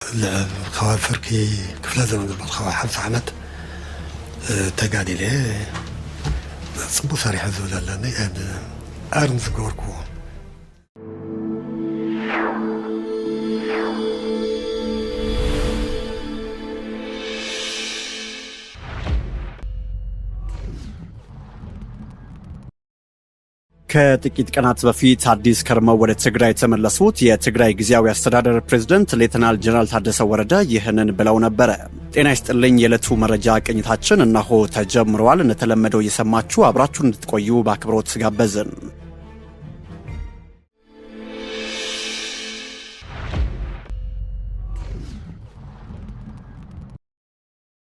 خواه فركي كفلا زمن بالخواه حبس عمد تقالي صبو صريح الزولة لاني ارنز قوركو ከጥቂት ቀናት በፊት አዲስ ከርመው ወደ ትግራይ የተመለሱት የትግራይ ጊዜያዊ አስተዳደር ፕሬዝዳንት ሌተናል ጀነራል ታደሰ ወረደ ይህንን ብለው ነበር። ጤና ይስጥልኝ። የዕለቱ መረጃ ቅኝታችን እነሆ ተጀምሯል። እንደተለመደው እየሰማችሁ አብራችሁን እንድትቆዩ በአክብሮት ጋበዝን።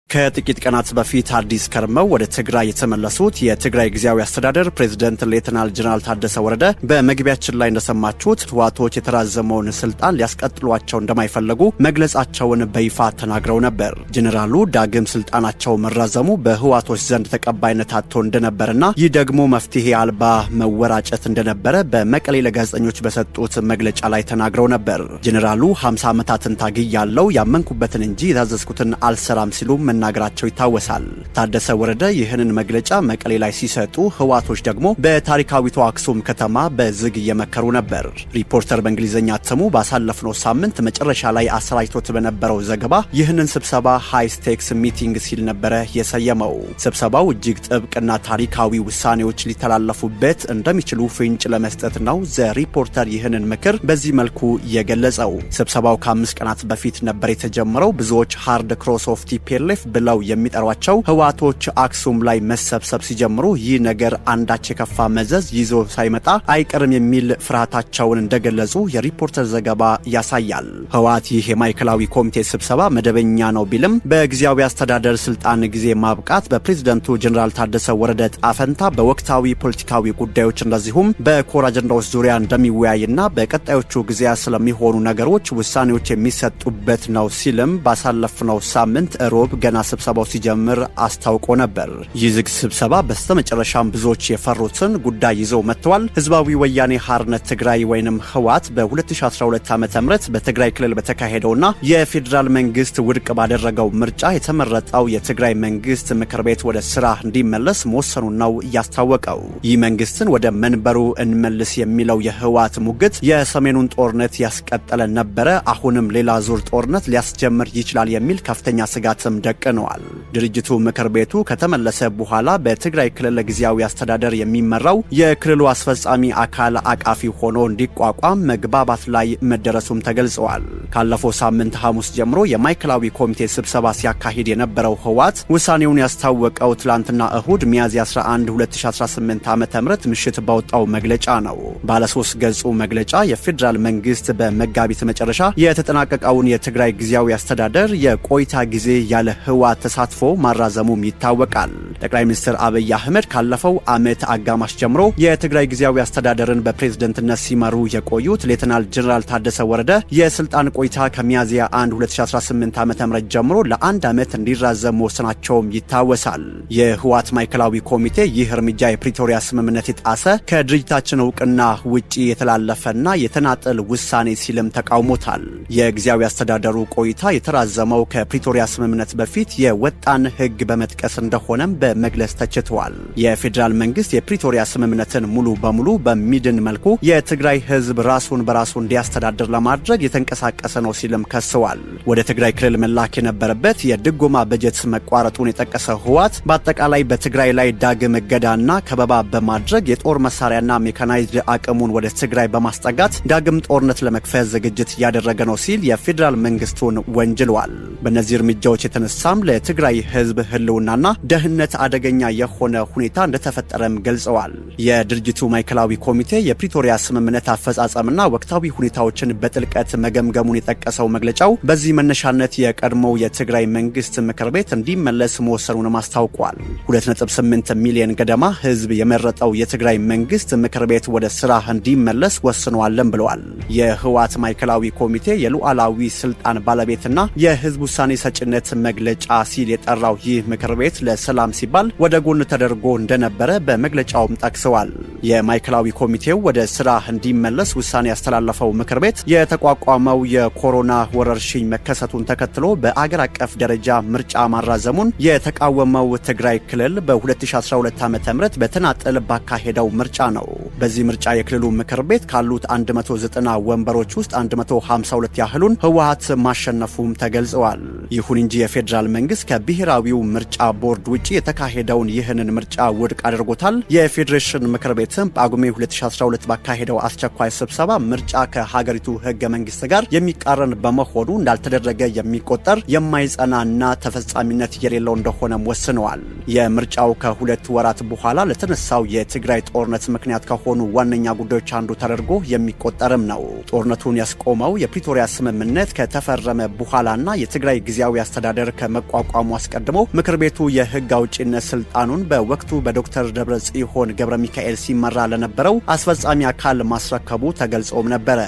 ከጥቂት ቀናት በፊት አዲስ ከርመው ወደ ትግራይ የተመለሱት የትግራይ ጊዜያዊ አስተዳደር ፕሬዝዳንት ሌተናል ጀነራል ታደሰ ወረደ በመግቢያችን ላይ እንደሰማችሁት ህወሓቶች የተራዘመውን ስልጣን ሊያስቀጥሏቸው እንደማይፈልጉ መግለጻቸውን በይፋ ተናግረው ነበር። ጀነራሉ ዳግም ስልጣናቸው መራዘሙ በህወሓቶች ዘንድ ተቀባይነት አጥቶ እንደነበርና ይህ ደግሞ መፍትሄ አልባ መወራጨት እንደነበረ በመቀሌ ለጋዜጠኞች በሰጡት መግለጫ ላይ ተናግረው ነበር። ጀነራሉ 50 ዓመታትን ታግያለሁ፣ ያመንኩበትን እንጂ የታዘዝኩትን አልሰራም ሲሉ መናገራቸው ይታወሳል። ታደሰ ወረደ ይህንን መግለጫ መቀሌ ላይ ሲሰጡ ህወሓቶች ደግሞ በታሪካዊቷ አክሱም ከተማ በዝግ እየመከሩ ነበር። ሪፖርተር በእንግሊዝኛ እትሙ ባሳለፍነው ሳምንት መጨረሻ ላይ አሰራጭቶት በነበረው ዘገባ ይህንን ስብሰባ ሃይ ስቴክስ ሚቲንግ ሲል ነበረ የሰየመው። ስብሰባው እጅግ ጥብቅና ታሪካዊ ውሳኔዎች ሊተላለፉበት እንደሚችሉ ፍንጭ ለመስጠት ነው ዘ ሪፖርተር ይህንን ምክር በዚህ መልኩ የገለጸው። ስብሰባው ከ5 ቀናት በፊት ነበር የተጀመረው። ብዙዎች ሃርድ ክሮስ ኦፍ ቲፒኤልኤፍ ብለው የሚጠሯቸው ህወሓቶች አክሱም ላይ መሰብሰብ ሲጀምሩ ይህ ነገር አንዳች የከፋ መዘዝ ይዞ ሳይመጣ አይቀርም የሚል ፍርሃታቸውን እንደገለጹ የሪፖርተር ዘገባ ያሳያል። ህወሓት ይህ የማዕከላዊ ኮሚቴ ስብሰባ መደበኛ ነው ቢልም በጊዜያዊ አስተዳደር ስልጣን ጊዜ ማብቃት በፕሬዝዳንቱ ጀነራል ታደሰ ወረደ ጣፈንታ በወቅታዊ ፖለቲካዊ ጉዳዮች እንደዚሁም በኮር አጀንዳዎች ዙሪያ እንደሚወያይና በቀጣዮቹ ጊዜያት ስለሚሆኑ ነገሮች ውሳኔዎች የሚሰጡበት ነው ሲልም ባሳለፍነው ሳምንት ሮብ ገና ስብሰባው ሲጀምር አስታውቆ ነበር። ይህ ዝግ ስብሰባ በስተመጨረሻም ብዙዎች የፈሩትን ጉዳይ ይዘው መጥተዋል። ህዝባዊ ወያኔ ሓርነት ትግራይ ወይንም ህወሓት በ2012 ዓ.ም በትግራይ ክልል በተካሄደውና የፌዴራል መንግስት ውድቅ ባደረገው ምርጫ የተመረጠው የትግራይ መንግስት ምክር ቤት ወደ ስራ እንዲመለስ መወሰኑን ነው ያስታወቀው። ይህ መንግስትን ወደ መንበሩ እንመልስ የሚለው የህወሓት ሙግት የሰሜኑን ጦርነት ያስቀጠለ ነበረ። አሁንም ሌላ ዙር ጦርነት ሊያስጀምር ይችላል የሚል ከፍተኛ ስጋትም ደቅነዋል። ድርጅቱ ምክር ቤቱ ከተመለሰ በኋላ በትግራይ ክልል ጊዜያዊ አስተዳደር የሚመራው የክልሉ አስፈጻሚ አካል አቃፊ ሆኖ እንዲቋቋም መግባባት ላይ መደረሱም ተገልጸዋል። ካለፈው ሳምንት ሐሙስ ጀምሮ የማዕከላዊ ኮሚቴ ስብሰባ ሲያካሂድ የነበረው ህወሓት ውሳኔውን ያስታወቀው ትላንትና እሁድ ሚያዝያ 11 2018 ዓ.ም ምሽት ባወጣው መግለጫ ነው። ባለ 3 ገጹ መግለጫ የፌዴራል መንግስት በመጋቢት መጨረሻ የተጠናቀቀውን የትግራይ ጊዜያዊ አስተዳደር የቆይታ ጊዜ ያለ ህወሓት ተሳትፎ ማራዘሙም ይታወቃል። ጠቅላይ ሚኒስትር አብይ አህመድ ካለፈው ዓመት አጋማሽ ጀምሮ የትግራይ ጊዜያዊ አስተዳደርን በፕሬዝዳንትነት ሲመሩ የቆዩት ሌተናል ጀነራል ታደሰ ወረደ የስልጣን ቆይታ ከሚያዝያ 1 2018 ዓ.ም ጀምሮ ለ1 ዓመት እንዲራዘም መወሰናቸውም ይታወሳል። የህወሓት ማዕከላዊ ኮሚቴ ይህ እርምጃ የፕሪቶሪያ ስምምነት የጣሰ ከድርጅታችን እውቅና ውጪ የተላለፈና የተናጠል ውሳኔ ሲልም ተቃውሞታል። የጊዜያዊ አስተዳደሩ ቆይታ የተራዘመው ከፕሪቶሪያ ስምምነት በፊት የወጣን ህግ በመጥቀስ እንደሆነም በመግለጽ ተችተዋል። የፌዴራል መንግስት የፕሪቶሪያ ስምምነትን ሙሉ በሙሉ በሚድን መልኩ የትግራይ ህዝብ ራሱን በራሱ እንዲያስተዳድር ለማድረግ የተንቀሳቀሰ ነው ሲልም ከሰዋል። ወደ ትግራይ ክልል መላክ የነበረበት የድጎማ በጀት መቋረጡን የጠቀሰ ህወሓት በአጠቃላይ በትግራይ ላይ ዳግም እገዳና ከበባ በማድረግ የጦር መሳሪያና ሜካናይዝድ አቅሙን ወደ ትግራይ በማስጠጋት ዳግም ጦርነት ለመክፈት ዝግጅት እያደረገ ነው ሲል የፌዴራል መንግስቱን ወንጅሏል። በእነዚህ እርምጃዎች የተነሳም ለትግራይ ህዝብ ህልውናና ደህንነት አደገኛ የሆነ ሁኔታ እንደተፈጠረም ገልጸዋል። የድርጅቱ ማዕከላዊ ኮሚቴ የፕሪቶሪያ ስምምነት አፈጻጸምና ወቅታዊ ሁኔታዎችን በጥልቀት መገምገሙን የጠቀሰው መግለጫው በዚህ መነሻነት የቀድሞው የትግራይ መንግስት ምክር ቤት እንዲመለስ መወሰኑንም አስታውቋል። 2.8 ሚሊዮን ገደማ ህዝብ የመረጠው የትግራይ መንግስት ምክር ቤት ወደ ስራ እንዲመለስ ወስኗልም ብለዋል። የህወሓት ማዕከላዊ ኮሚቴ የሉዓላዊ ስልጣን ባለቤትና የህዝብ ውሳኔ ሰጭነት መግለጫ ምርጫ ሲል የጠራው ይህ ምክር ቤት ለሰላም ሲባል ወደ ጎን ተደርጎ እንደነበረ በመግለጫውም ጠቅሰዋል። የማዕከላዊ ኮሚቴው ወደ ስራ እንዲመለስ ውሳኔ ያስተላለፈው ምክር ቤት የተቋቋመው የኮሮና ወረርሽኝ መከሰቱን ተከትሎ በአገር አቀፍ ደረጃ ምርጫ ማራዘሙን የተቃወመው ትግራይ ክልል በ2012 ዓ.ም በተናጠል ባካሄደው ምርጫ ነው። በዚህ ምርጫ የክልሉ ምክር ቤት ካሉት 190 ወንበሮች ውስጥ 152 ያህሉን ህወሓት ማሸነፉም ተገልጸዋል። ይሁን እንጂ የፌዴራል መንግስት ከብሔራዊው ምርጫ ቦርድ ውጪ የተካሄደውን ይህንን ምርጫ ውድቅ አድርጎታል። የፌዴሬሽን ምክር ቤትም በጳጉሜ 2012 ባካሄደው አስቸኳይ ስብሰባ ምርጫ ከሀገሪቱ ህገ መንግስት ጋር የሚቃረን በመሆኑ እንዳልተደረገ የሚቆጠር የማይጸናና ተፈጻሚነት የሌለው እንደሆነም ወስነዋል። የምርጫው ከ2 ወራት በኋላ ለተነሳው የትግራይ ጦርነት ምክንያት ከሆኑ ዋነኛ ጉዳዮች አንዱ ተደርጎ የሚቆጠርም ነው። ጦርነቱን ያስቆመው የፕሪቶሪያ ስምምነት ከተፈረመ በኋላና የትግራይ ጊዜያዊ አስተዳደር ከመቋቋሙ አስቀድሞ ምክር ቤቱ የህግ አውጪነት ስልጣኑን በወቅቱ በዶክተር ደብረጽዮን ገብረ ሚካኤል ሲመራ ለነበረው አስፈጻሚ አካል ማስረከቡ ተገልጾም ነበረ።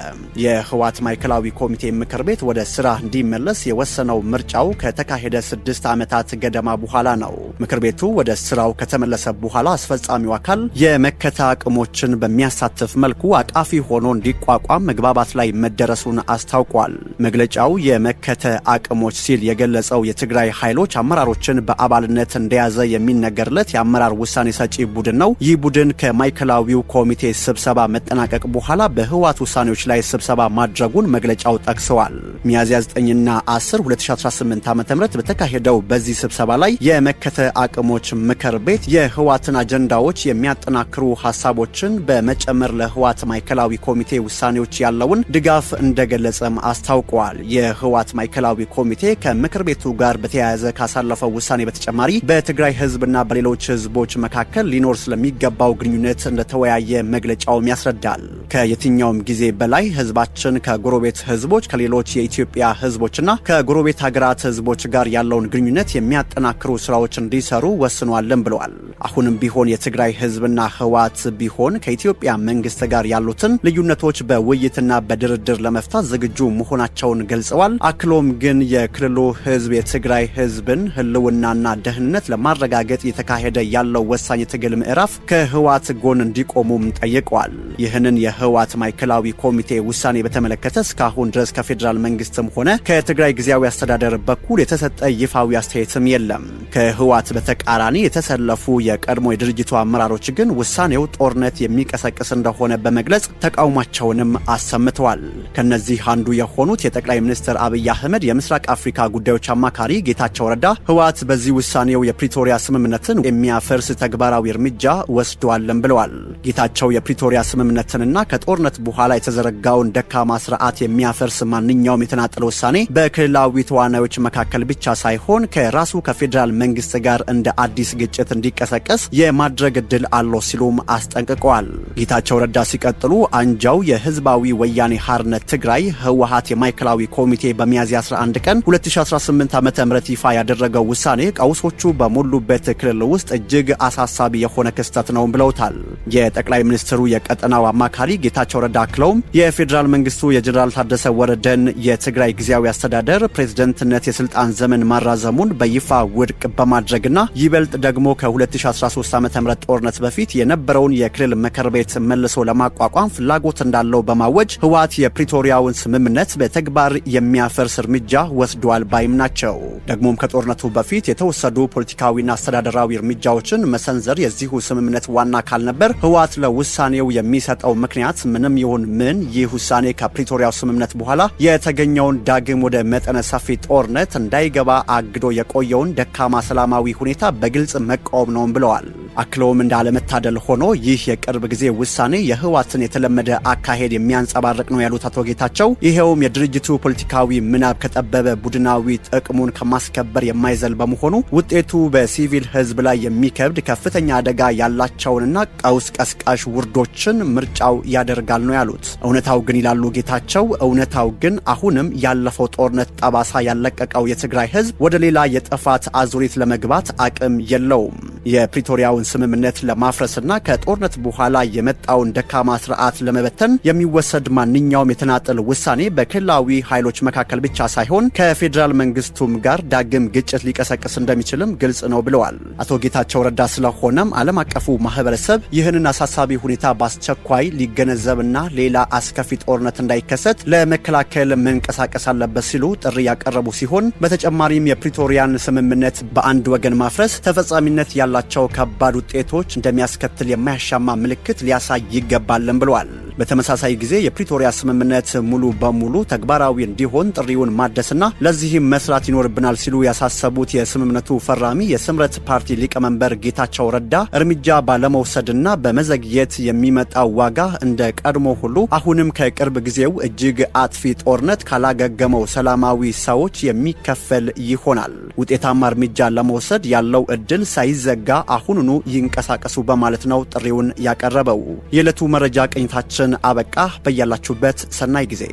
የህወሓት ማዕከላዊ ኮሚቴ ምክር ቤት ወደ ስራ እንዲመለስ የወሰነው ምርጫው ከተካሄደ 6 ዓመታት ገደማ በኋላ ነው። ምክር ቤቱ ወደ ስራው ከተመለሰ በኋላ አስፈጻሚው አካል የመከታ አቅሞችን በሚያሳትፍ መልኩ አቃፊ ሆኖ እንዲቋቋም መግባባት ላይ መደረሱን አስታውቋል። መግለጫው የመከተ አቅሞች ሲል የገለጸው የትግራይ ኃይሎች አመራሮችን በአባልነት እንደያዘ የሚነገርለት የአመራር ውሳኔ ሰጪ ቡድን ነው። ይህ ቡድን ከማዕከላዊው ኮሚቴ ስብሰባ መጠናቀቅ በኋላ በህወሓት ውሳኔዎች ላይ ስብሰባ ማድረጉን መግለጫው ጠቅሰዋል። ሚያዝያ 9ና 10 2018 ዓ.ም በተካሄደው በዚህ ስብሰባ ላይ የመከተ አቅሞች ምክር ቤት የህወሓትን አጀንዳዎች የሚያጠናክሩ ሐሳቦችን በመጨመር ለህወሓት ማዕከላዊ ኮሚቴ ውሳኔዎች ያለውን ድጋፍ እንደገለጸም አስታውቀዋል። የህወሓት ማዕከላዊ ኮሚቴ ከምክር ቤቱ ጋር በተያያዘ ካሳለፈው ውሳኔ በተጨማሪ በትግራይ ህዝብና በሌሎች ህዝቦች መካከል ሊኖር ስለሚገባው ግንኙነት እንደተወያየ መግለጫውም ያስረዳል። ከየትኛውም ጊዜ በላይ ህዝባችን ከጎረቤት ህዝቦች፣ ከሌሎች የኢትዮጵያ ህዝቦችና ከጎረቤት ሀገራት ህዝቦች ጋር ያለውን ግንኙነት የሚያጠናክሩ ስራዎች እንዲሰሩ ወስኗልን ብለዋል። አሁንም ቢሆን የትግራይ ህዝብና ህወሓት ቢሆን ከኢትዮጵያ መንግስት ጋር ያሉትን ልዩነቶች በውይይትና በድርድር ለመፍታት ዝግጁ መሆናቸውን ገልጸዋል። አክሎም ግን የክልሉ ህዝብ የትግራይ ህዝብን ህልውናና ደህንነት ለማረጋገጥ የተካሄደ ያለው ወሳኝ ትግል ምዕራፍ ከህወሓት ጎን እንዲቆሙም ጠይቀዋል። ይህንን የህወሓት ማዕከላዊ ኮሚቴ ውሳኔ በተመለከተ እስካሁን ድረስ ከፌዴራል መንግስትም ሆነ ከትግራይ ጊዜያዊ አስተዳደር በኩል የተሰጠ ይፋዊ አስተያየትም የለም። ከህወሓት በተቃራኒ የተሰለፉ የቀድሞ የድርጅቱ አመራሮች ግን ውሳኔው ጦርነት የሚቀሰቅስ እንደሆነ በመግለጽ ተቃውሟቸውንም አሰምተዋል። ከነዚህ አንዱ የሆኑት የጠቅላይ ሚኒስትር አብይ አህመድ የምስራቅ አፍሪካ ጉዳዮች አማካሪ ጌታቸው ረዳ ህወሓት በዚህ ውሳኔው የፕሪቶሪያ ስምምነትን የሚያፈርስ ተግባራዊ እርምጃ ወስዷልም ብለዋል። ጌታቸው የፕሪቶሪያ ስምምነትንና ከጦርነት በኋላ የተዘረጋውን ደካማ ስርዓት የሚያፈርስ ማንኛውም የተናጠለ ውሳኔ በክልላዊ ተዋናዮች መካከል ብቻ ሳይሆን ከራሱ ከፌዴራል መንግስት ጋር እንደ አዲስ ግጭት እንዲቀሰቀስ የማድረግ እድል አለው ሲሉም አስጠንቅቀዋል። ጌታቸው ረዳ ሲቀጥሉ አንጃው የህዝባዊ ወያኔ ሓርነት ትግራይ ህወሓት የማዕከላዊ ኮሚቴ በሚያዝያ 11 ቀን 2018 ዓ.ም ይፋ ያደረገው ውሳኔ ቀውሶቹ በሞሉበት ክልል ውስጥ እጅግ አሳሳቢ የሆነ ክስተት ነው ብለውታል። የጠቅላይ ሚኒስትሩ የቀጠናው አማካሪ ጌታቸው ረዳ አክለውም የፌዴራል መንግስቱ የጀነራል ታደሰ ወረደን የትግራይ ጊዜያዊ አስተዳደር ፕሬዝደንትነት የስልጣን ዘመን ማራዘሙን በይፋ ውድቅ በማድረግና ይበልጥ ደግሞ ከ2013 ዓ.ም ጦርነት በፊት የነበረውን የክልል ምክር ቤት መልሶ ለማቋቋም ፍላጎት እንዳለው በማወጅ ህወሓት የፕሪቶሪያውን ስምምነት በተግባር የሚያፈርስ እርምጃ ወስዷል ባይም ናቸው። ደግሞም ከጦርነቱ በፊት የተወሰዱ ፖለቲካዊና አስተዳደራዊ እርምጃዎችን መሰንዘር የዚሁ ስምምነት ዋና አካል ነበር። ህወሓት ለውሳኔው የሚሰጠው ምክንያት ምንም ይሁን ምን ይህ ውሳኔ ከፕሪቶሪያው ስምምነት በኋላ የተገኘውን ዳግም ወደ መጠነ ሰፊ ጦርነት እንዳይገባ አግዶ የቆየውን ደካማ ሰላማዊ ሁኔታ በግልጽ መቃወም ነው ብለዋል። አክለውም እንዳለመታደል ሆኖ ይህ የቅርብ ጊዜ ውሳኔ የህወሓትን የተለመደ አካሄድ የሚያንጸባርቅ ነው ያሉት አቶ ጌታቸው ይሄውም የድርጅቱ ፖለቲካዊ ምናብ ከጠበበ ቡድናዊ ጥቅሙን ከማስከበር የማይዘል በመሆኑ ውጤቱ በሲቪል ህዝብ ላይ የሚከብድ ከፍተኛ አደጋ ያላቸውንና ቀውስ ቀስቃሽ ውርዶችን ምርጫው ያደርጋል ነው ያሉት። እውነታው ግን ይላሉ ጌታቸው፣ እውነታው ግን አሁንም ያለፈው ጦርነት ጠባሳ ያለቀቀው የትግራይ ህዝብ ወደ ሌላ የጥፋት አዙሪት ለመግባት አቅም የለውም። የፕሪቶሪያውን ስምምነት ለማፍረስና ከጦርነት በኋላ የመጣውን ደካማ ስርዓት ለመበተን የሚወሰድ ማንኛውም የተናጠል ውሳኔ በክልላዊ ኃይሎች መካከል ብቻ ሳይሆን ከፌዴራል መንግስቱም ጋር ዳግም ግጭት ሊቀሰቅስ እንደሚችልም ግልጽ ነው ብለዋል። አቶ ጌታቸው ረዳ ስለሆነም ዓለም አቀፉ ማህበረሰብ ይህንን አሳሳቢ ሁኔታ በአስቸኳይ ሊገነዘብና ሌላ አስከፊ ጦርነት እንዳይከሰት ለመከላከል መንቀሳቀስ አለበት ሲሉ ጥሪ ያቀረቡ ሲሆን በተጨማሪም የፕሪቶሪያን ስምምነት በአንድ ወገን ማፍረስ ተፈጻሚነት ያላቸው ከባድ ውጤቶች እንደሚያስከትል የማያሻማ ምልክት ሊያሳይ ይገባልን ብለዋል። በተመሳሳይ ጊዜ የፕሪቶሪያ ስምምነት ሙሉ በሙሉ ተግባራዊ እንዲሆን ጥሪውን ማደስና ለዚህም መስራት ይኖርብናል ሲሉ ያሳሰቡት የስምምነቱ ፈራሚ የስምረት ፓርቲ ሊቀመንበር ጌታቸው ረዳ እርምጃ ባለመውሰድና በመዘግየት የሚመጣው ዋጋ እንደ ቀድሞ ሁሉ አሁንም ከቅርብ ጊዜው እጅግ አጥፊ ጦርነት ካላገገመው ሰላማዊ ሰዎች የሚከፈል ይሆናል። ውጤታማ እርምጃ ለመውሰድ ያለው እድል ሳይዘጋ አሁኑኑ ይንቀሳቀሱ በማለት ነው ጥሪውን ያቀረበው። የዕለቱ መረጃ ቅኝታችን አበቃ። በያላችሁበት ሰናይ ጊዜ።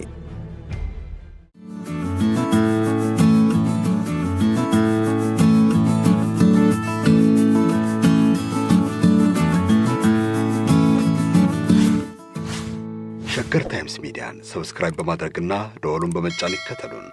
ሸገር ታይምስ ሚዲያን ሰብስክራይብ በማድረግና ደወሉን በመጫን ይከተሉን።